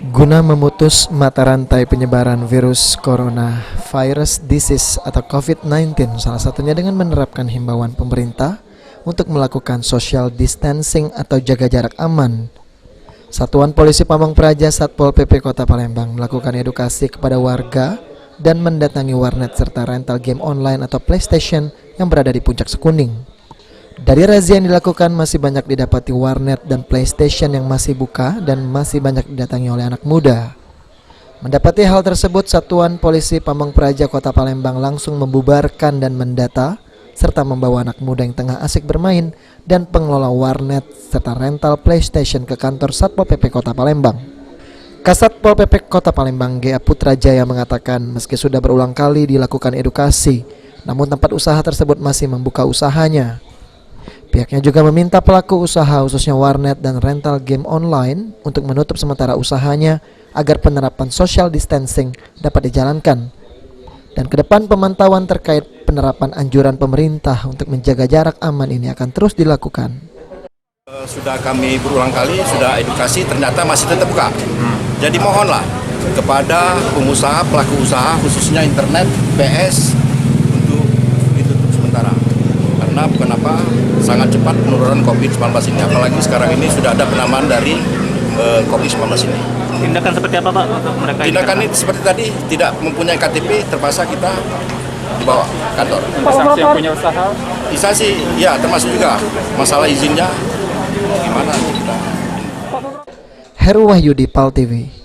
Guna memutus mata rantai penyebaran virus corona virus disease atau COVID-19, salah satunya dengan menerapkan himbauan pemerintah untuk melakukan social distancing atau jaga jarak aman. Satuan Polisi Pamong Praja Satpol PP Kota Palembang melakukan edukasi kepada warga dan mendatangi warnet serta rental game online atau PlayStation yang berada di Puncak Sekuning. Dari razia yang dilakukan, masih banyak didapati warnet dan PlayStation yang masih buka dan masih banyak didatangi oleh anak muda. Mendapati hal tersebut, Satuan Polisi Pamong Praja Kota Palembang langsung membubarkan dan mendata serta membawa anak muda yang tengah asik bermain dan pengelola warnet serta rental PlayStation ke kantor Satpol PP Kota Palembang. Kasatpol PP Kota Palembang G.A. Putrajaya mengatakan meski sudah berulang kali dilakukan edukasi, namun tempat usaha tersebut masih membuka usahanya. Pihaknya juga meminta pelaku usaha khususnya warnet dan rental game online untuk menutup sementara usahanya agar penerapan social distancing dapat dijalankan. Dan ke depan pemantauan terkait penerapan anjuran pemerintah untuk menjaga jarak aman ini akan terus dilakukan. Sudah kami berulang kali, sudah edukasi, ternyata masih tetap buka. Jadi mohonlah kepada pengusaha, pelaku usaha khususnya internet, PS untuk ditutup sementara. Karena bukan apa, sangat cepat penurunan COVID-19 ini, apalagi sekarang ini sudah ada penambahan dari COVID-19 ini. Tindakan seperti apa Pak? Tindakan ini seperti tadi, tidak mempunyai KTP, terpaksa kita dibawa kantor. Instansi yang punya usaha? Instansi, ya termasuk juga masalah izinnya, gimana kita. Heru Wahyudi, PAL TV.